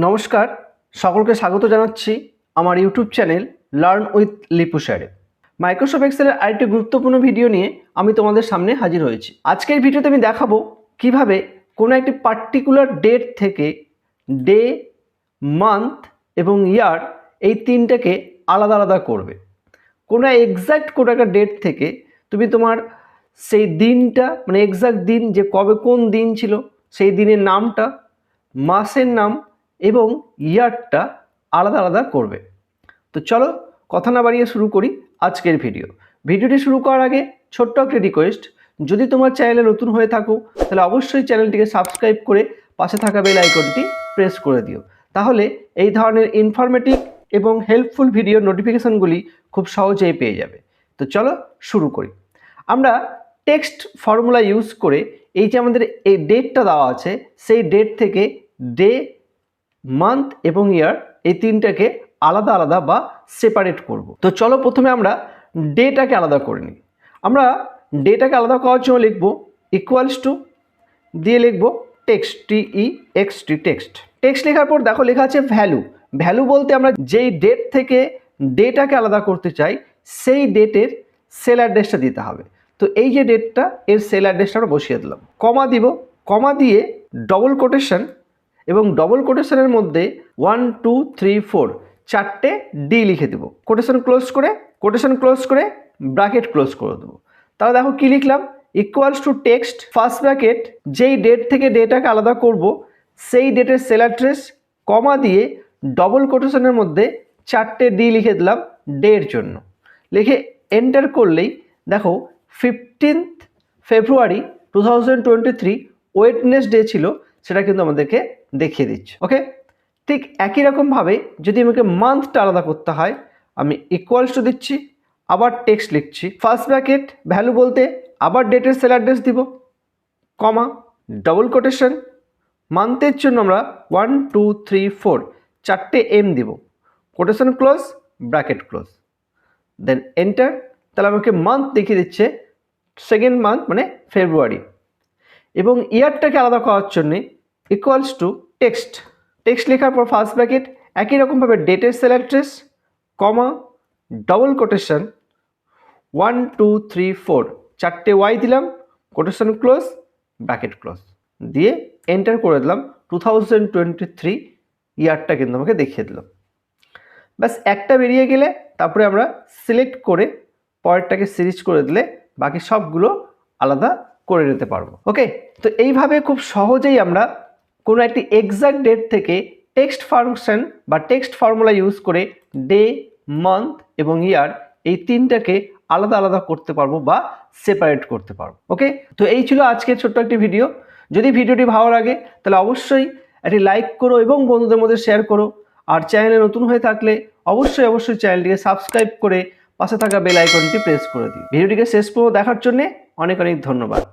নমস্কার, সকলকে স্বাগত জানাচ্ছি আমার YouTube channel learn with Lipu স্যারে। মাইক্রোসফট এক্সেলের আরেকটি গুরুত্বপূর্ণ ভিডিও নিয়ে আমি তোমাদের সামনে হাজির হয়েছি। আজকের ভিডিওতে আমি দেখাবো কিভাবে কোনো একটি পার্টিকুলার ডেট থেকে ডে, মান্থ এবং ইয়ার এই তিনটাকে আলাদা আলাদা করবে। কোনো এক্স্যাক্ট কোনো একটা ডেট থেকে তুমি তোমার সেই দিনটা মানে এক্স্যাক্ট দিন যে কবে কোন দিন ছিল সেই দিনের নামটা, মাসের নাম এবং ইয়ারটা আলাদা আলাদা করবে। তো চলো কথা না বাড়িয়ে শুরু করি আজকের ভিডিওটি শুরু করার আগে ছোট্ট একটা রিকোয়েস্ট, যদি তোমার চ্যানেলে নতুন হয়ে থাকো তাহলে অবশ্যই চ্যানেলটিকে সাবস্ক্রাইব করে পাশে থাকা বেল আইকনটি প্রেস করে দিও, তাহলে এই ধরনের ইনফরমেটিভ এবং হেল্পফুল ভিডিও নোটিফিকেশনগুলি খুব সহজেই পেয়ে যাবে। তো চলো শুরু করি। আমরা টেক্সট ফর্মুলা ইউজ করে এই যে আমাদের এই ডেটটা দেওয়া আছে সেই ডেট থেকে ডে, মান্থ এবং ইয়ার এই তিনটাকে আলাদা আলাদা বা সেপারেট করব। তো চলো প্রথমে আমরা ডেটাকে আলাদা করে নিই। আমরা ডেটাকে আলাদা করার জন্য লিখব ইকুয়ালস টু দিয়ে লিখব টেক্সট, TEXT, টেক্সট। টেক্সট লেখার পর দেখো লেখা আছে ভ্যালু। ভ্যালু বলতে আমরা যেই ডেট থেকে ডেটাকে আলাদা করতে চাই সেই ডেটের সেল অ্যাড্রেসটা দিতে হবে। তো এই যে ডেটটা এর সেল অ্যাড্রেসটা আমরা বসিয়ে দিলাম, কমা দিব, কমা দিয়ে ডবল কোটেশন এবং ডবল কোটেশনের মধ্যে 1 2 3 4 চারটে ডি লিখে দেবো। কোটেশন ক্লোজ করে ব্র্যাকেট ক্লোজ করে দেবো। তাহলে দেখো কি লিখলাম, equals to text first bracket যেই ডেট থেকে ডেটাকে আলাদা করব সেই ডেটের সেল অ্যাড্রেস, কমা দিয়ে ডবল কোটেশনের মধ্যে চারটে ডি লিখে দিলাম ডের জন্য। লিখে এন্টার করলেই দেখো 15 ফেব্রুয়ারি 2023 ওয়েডনেসডে ছিল, সেটা কিন্তু আমাদেরকে দেখিয়ে দিচ্ছে। ওকে, ঠিক একই রকমভাবে যদি আমাকে মান্থটা আলাদা করতে হয় আমি ইকুয়ালস টু দিচ্ছি, আবার টেক্সট লিখছি, ফার্স্ট ব্র্যাকেট ভ্যালু বলতে আবার ডেটের সেল অ্যাড্রেস দিব, কমা ডবল কোটেশন, মান্থের জন্য আমরা 1 2 3 4 চারটে এম দিব, quotation close bracket close, then enter. তাহলে আমাকে মান্থ দেখিয়ে দিচ্ছে সেকেন্ড মান্থ মানে ফেব্রুয়ারি। এবং ইয়ারটাকে আলাদা করার জন্যে ইকুয়ালস টু টেক্সট লেখার পর ফার্স্ট ব্র্যাকেট একই রকমভাবে ডেটের sell address, comma double quotation 1 2 3 4 চারটে ওয়াই দিলাম, কোটেশন ক্লোজ ব্র্যাকেট ক্লোজ দিয়ে এন্টার করে দিলাম। 2023 ইয়ারটা কিন্তু আমাকে দেখিয়ে দিলাম। ব্যাস একটা বেরিয়ে গেলে তারপরে আমরা সিলেক্ট করে পরেরটাকে সিরিজ করে দিলে বাকি সবগুলো আলাদা করে নিতে পারবো। ওকে, তো এইভাবে খুব সহজেই আমরা কোনো একটি এক্সাক্ট ডেট থেকে টেক্সট ফাংশন বা টেক্সট ফর্মুলা ইউজ করে ডে, মান্থ এবং ইয়ার এই তিনটাকে আলাদা আলাদা করতে পারবো বা সেপারেট করতে পারবো। ওকে, তো এই ছিল আজকের ছোট্ট একটি ভিডিও। যদি ভিডিওটি ভালো লাগে তাহলে অবশ্যই একটি লাইক করো এবং বন্ধুদের মধ্যে শেয়ার করো। আর চ্যানেলে নতুন হয়ে থাকলে অবশ্যই চ্যানেলটিকে সাবস্ক্রাইব করে পাশে থাকা বেল আইকনটি প্রেস করে দিও। ভিডিওটিকে শেষ পর্যন্ত দেখার জন্য অনেক ধন্যবাদ।